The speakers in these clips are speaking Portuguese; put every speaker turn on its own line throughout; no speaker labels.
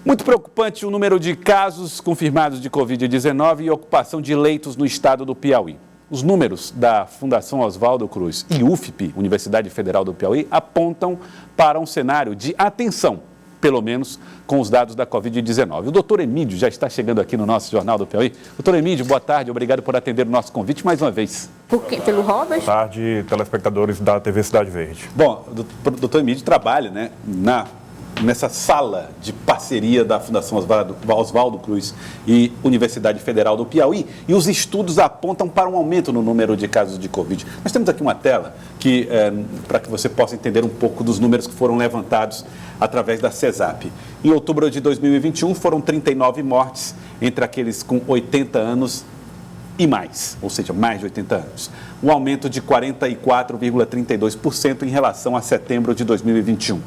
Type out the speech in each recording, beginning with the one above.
Muito preocupante o número de casos confirmados de Covid-19 e ocupação de leitos no estado do Piauí. Os números da Fundação Oswaldo Cruz e UFP, Universidade Federal do Piauí, apontam para um cenário de atenção, pelo menos com os dados da Covid-19. O doutor Emídio já está chegando aqui no nosso Jornal do Piauí. Doutor Emídio, boa tarde, obrigado por atender o nosso convite mais uma vez.
Pelo Robert?
Boa tarde, telespectadores da TV Cidade Verde.
Bom, o doutor Emídio trabalha, nessa sala de parceria da Fundação Oswaldo Cruz e Universidade Federal do Piauí, e os estudos apontam para um aumento no número de casos de Covid. Nós temos aqui uma tela para que você possa entender um pouco dos números que foram levantados através da CESAP. Em outubro de 2021, foram 39 mortes entre aqueles com 80 anos e mais, ou seja, mais de 80 anos. Um aumento de 44,32% em relação a setembro de 2021.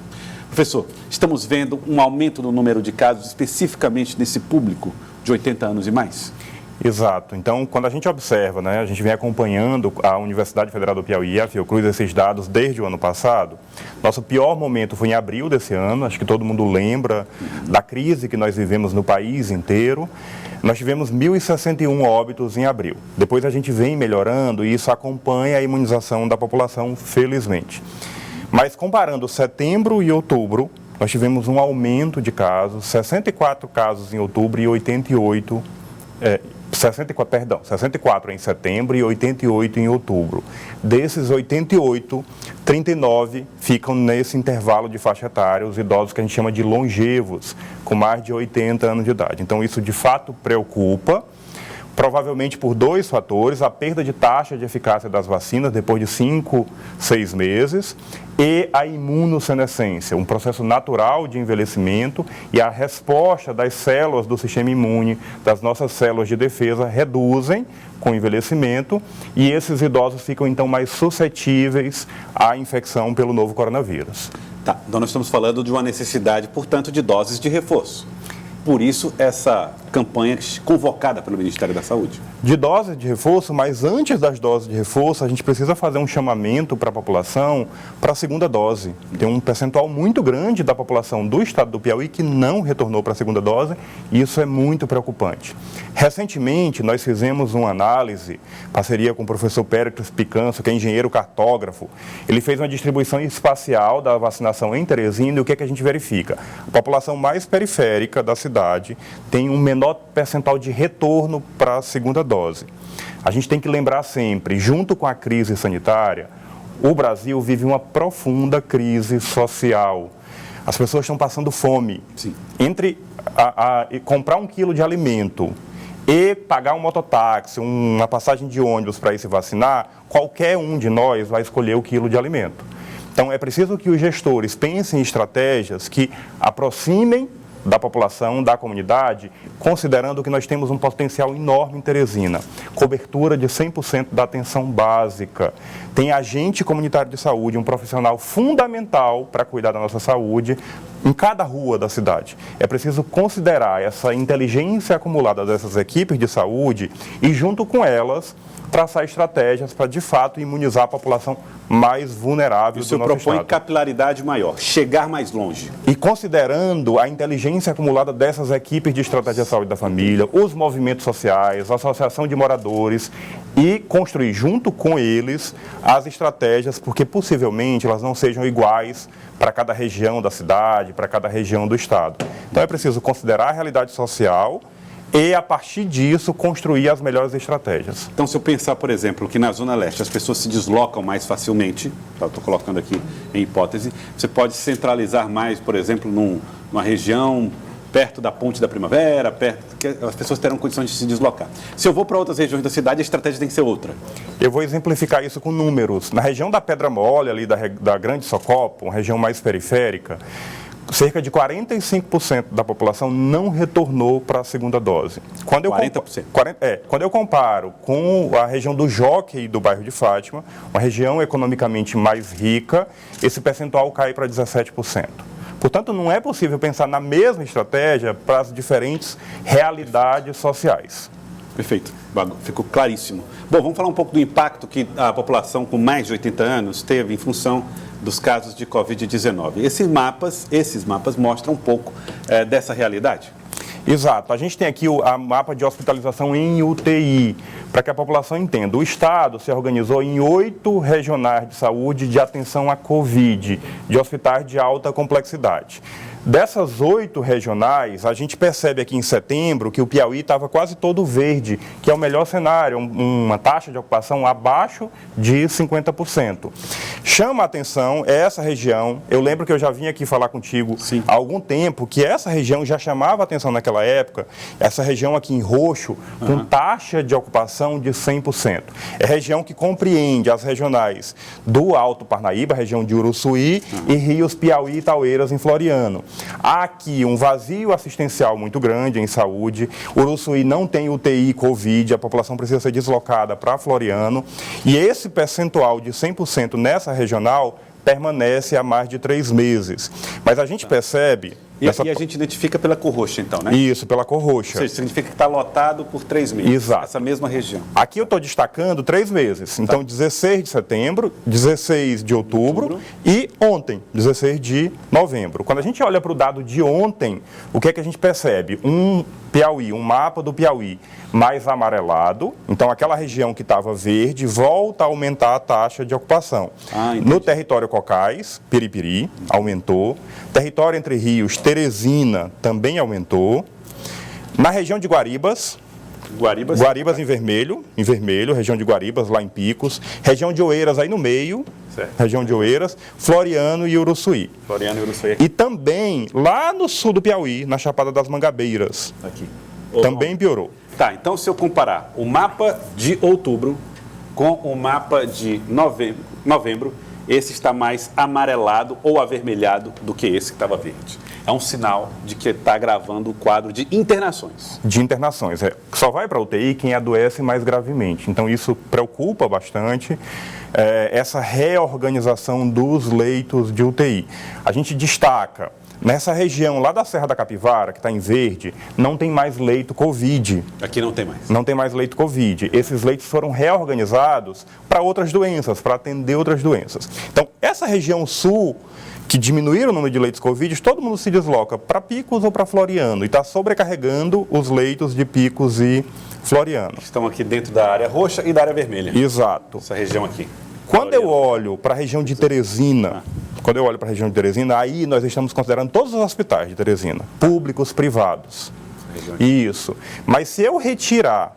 Professor, estamos vendo um aumento no número de casos, especificamente nesse público de 80 anos e mais?
Exato. Então, quando a gente observa, a gente vem acompanhando a Universidade Federal do Piauí e a Fiocruz esses dados desde o ano passado. Nosso pior momento foi em abril desse ano, acho que todo mundo lembra da crise que nós vivemos no país inteiro. Nós tivemos 1.061 óbitos em abril. Depois a gente vem melhorando e isso acompanha a imunização da população, felizmente. Mas comparando setembro e outubro, nós tivemos um aumento de casos, 64 casos em outubro e 64 em setembro e 88 em outubro. Desses 88, 39 ficam nesse intervalo de faixa etária, os idosos que a gente chama de longevos, com mais de 80 anos de idade. Então isso de fato preocupa. Provavelmente por dois fatores: a perda de taxa de eficácia das vacinas depois de 5, 6 meses e a imunossenescência, um processo natural de envelhecimento, e a resposta das células do sistema imune, das nossas células de defesa, reduzem com o envelhecimento e esses idosos ficam então mais suscetíveis à infecção pelo novo coronavírus.
Tá, então nós estamos falando de uma necessidade, portanto, de doses de reforço. Por isso, essa campanha convocada pelo Ministério da Saúde.
De doses de reforço, mas antes das doses de reforço, a gente precisa fazer um chamamento para a população para a segunda dose. Tem um percentual muito grande da população do estado do Piauí que não retornou para a segunda dose, e isso é muito preocupante. Recentemente, nós fizemos uma análise, parceria com o professor Péricles Picanso, que é engenheiro cartógrafo. Ele fez uma distribuição espacial da vacinação em Teresina, e o que é que a gente verifica? A população mais periférica da cidade tem um menor percentual de retorno para a segunda dose. A gente tem que lembrar sempre, junto com a crise sanitária, o Brasil vive uma profunda crise social. As pessoas estão passando fome.
Sim.
Entre comprar 1 quilo de alimento e pagar um mototáxi, uma passagem de ônibus para ir se vacinar, qualquer um de nós vai escolher o quilo de alimento. Então é preciso que os gestores pensem em estratégias que aproximem da população, da comunidade, considerando que nós temos um potencial enorme em Teresina. Cobertura de 100% da atenção básica. Tem agente comunitário de saúde, um profissional fundamental para cuidar da nossa saúde em cada rua da cidade. É preciso considerar essa inteligência acumulada dessas equipes de saúde e, junto com elas, traçar estratégias para, de fato, imunizar a população mais vulnerável do nosso estado.
O senhor propõe capilaridade maior, chegar mais longe.
E considerando a inteligência acumulada dessas equipes de estratégia de saúde da família, os movimentos sociais, a associação de moradores, e construir junto com eles as estratégias, porque possivelmente elas não sejam iguais para cada região da cidade, para cada região do estado. Então é preciso considerar a realidade social e, a partir disso, construir as melhores estratégias.
Então, se eu pensar, por exemplo, que na Zona Leste as pessoas se deslocam mais facilmente, estou colocando aqui em hipótese, você pode centralizar mais, por exemplo, numa região perto da Ponte da Primavera, que as pessoas terão condições de se deslocar. Se eu vou para outras regiões da cidade, a estratégia tem que ser outra.
Eu vou exemplificar isso com números. Na região da Pedra Mole, ali da Grande Socopo, uma região mais periférica, cerca de 45% da população não retornou para a segunda dose.
40%?
Quando eu comparo com a região do Jockey e do bairro de Fátima, uma região economicamente mais rica, esse percentual cai para 17%. Portanto, não é possível pensar na mesma estratégia para as diferentes realidades sociais.
Perfeito, ficou claríssimo. Bom, vamos falar um pouco do impacto que a população com mais de 80 anos teve em função dos casos de Covid-19. Esses mapas mostram um pouco dessa realidade.
Exato. A gente tem aqui o mapa de hospitalização em UTI, para que a população entenda. O Estado se organizou em 8 regionais de saúde de atenção à Covid, de hospitais de alta complexidade. Dessas 8 regionais, a gente percebe aqui em setembro que o Piauí estava quase todo verde, que é o melhor cenário, uma taxa de ocupação abaixo de 50%. Chama a atenção essa região, eu lembro que eu já vim aqui falar contigo há algum tempo, que essa região já chamava a atenção naquela época, essa região aqui em roxo, com taxa de ocupação de 100%. É região que compreende as regionais do Alto Parnaíba, região de Uruçuí, e Rios, Piauí e Taueiras em Floriano. Há aqui um vazio assistencial muito grande em saúde. Uruçuí não tem UTI Covid, a população precisa ser deslocada para Floriano. E esse percentual de 100% nessa regional permanece há mais de 3 meses. Mas a gente percebe...
E a gente identifica pela cor roxa, então, né?
Isso, pela cor roxa.
Ou seja, significa que está lotado por 3 meses.
Exato.
Essa mesma região.
Aqui eu estou destacando 3 meses. Então, 16 de setembro, 16 de outubro e ontem, 16 de novembro. Quando a gente olha para o dado de ontem, o que é que a gente percebe? Um mapa do Piauí mais amarelado. Então, aquela região que estava verde volta a aumentar a taxa de ocupação. No território Cocais, Piripiri, aumentou. Território Entre Rios, Teresina, também aumentou. Na região de Guaribas em vermelho, região de Guaribas, lá em Picos. Região de Oeiras, aí no meio, região de Oeiras, Floriano e Uruçuí. E também, lá no sul do Piauí, na Chapada das Mangabeiras. Também piorou.
Tá, então se eu comparar o mapa de outubro com o mapa de novembro, esse está mais amarelado ou avermelhado do que esse que estava verde. É um sinal de que está agravando o quadro de internações.
Só vai para a UTI quem adoece mais gravemente. Então, isso preocupa bastante, essa reorganização dos leitos de UTI. A gente destaca, nessa região lá da Serra da Capivara, que está em verde, não tem mais leito Covid.
Aqui não tem mais.
Não tem mais leito Covid. Esses leitos foram reorganizados para outras doenças, para atender outras doenças. Então, essa região sul, que diminuíram o número de leitos Covid, todo mundo se desloca para Picos ou para Floriano e está sobrecarregando os leitos de Picos e Floriano.
Estão aqui dentro da área roxa e da área vermelha.
Exato.
Essa região aqui.
Quando eu olho para a região de Teresina, aí nós estamos considerando todos os hospitais de Teresina, públicos, privados. Isso. Mas se eu retirar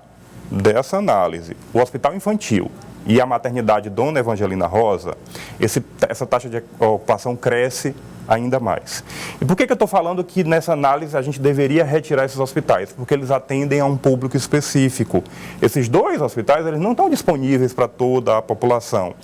dessa análise o hospital infantil e a maternidade Dona Evangelina Rosa, essa taxa de ocupação cresce ainda mais. E por que eu estou falando que nessa análise a gente deveria retirar esses hospitais? Porque eles atendem a um público específico. Esses 2 hospitais, eles não estão disponíveis para toda a população.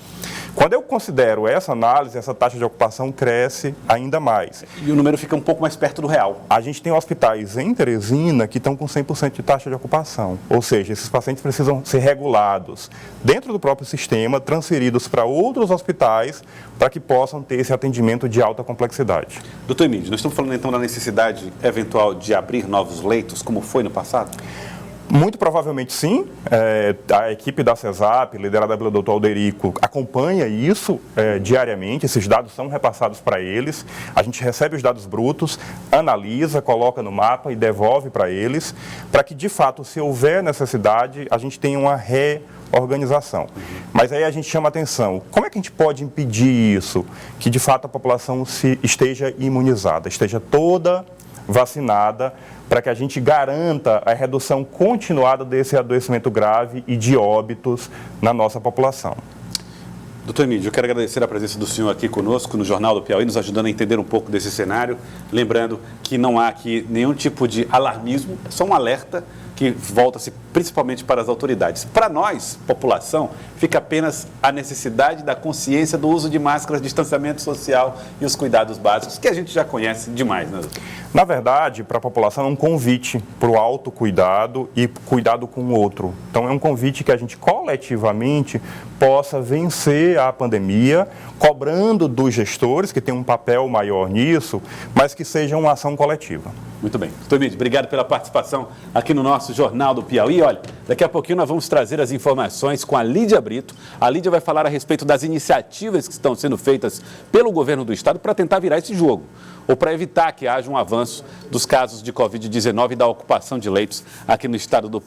Quando eu considero essa análise, essa taxa de ocupação cresce ainda mais.
E o número fica um pouco mais perto do real.
A gente tem hospitais em Teresina que estão com 100% de taxa de ocupação. Ou seja, esses pacientes precisam ser regulados dentro do próprio sistema, transferidos para outros hospitais, para que possam ter esse atendimento de alta complexidade.
Doutor Emílio, nós estamos falando então da necessidade eventual de abrir novos leitos, como foi no passado?
Muito provavelmente sim. A equipe da CESAP, liderada pelo Dr. Alderico, acompanha isso diariamente. Esses dados são repassados para eles. A gente recebe os dados brutos, analisa, coloca no mapa e devolve para eles, para que, de fato, se houver necessidade, a gente tenha uma reorganização. Mas aí a gente chama atenção. Como é que a gente pode impedir isso? Que, de fato, a população esteja imunizada, esteja toda vacinada, para que a gente garanta a redução continuada desse adoecimento grave e de óbitos na nossa população.
Doutor Emílio, eu quero agradecer a presença do senhor aqui conosco no Jornal do Piauí, nos ajudando a entender um pouco desse cenário. Lembrando que não há aqui nenhum tipo de alarmismo, é só um alerta que volta-se principalmente para as autoridades. Para nós, população, fica apenas a necessidade da consciência do uso de máscaras, distanciamento social e os cuidados básicos, que a gente já conhece demais, né, doutor?
Na verdade, para a população é um convite para o autocuidado e cuidado com o outro. Então, é um convite que a gente coletivamente possa vencer a pandemia, cobrando dos gestores, que têm um papel maior nisso, mas que seja uma ação coletiva.
Muito bem. Doutor Emílio, obrigado pela participação aqui no nosso Jornal do Piauí. Olha, daqui a pouquinho nós vamos trazer as informações com a Lídia Brito. A Lídia vai falar a respeito das iniciativas que estão sendo feitas pelo governo do estado para tentar virar esse jogo, ou para evitar que haja um avanço dos casos de Covid-19 e da ocupação de leitos aqui no estado do Piauí.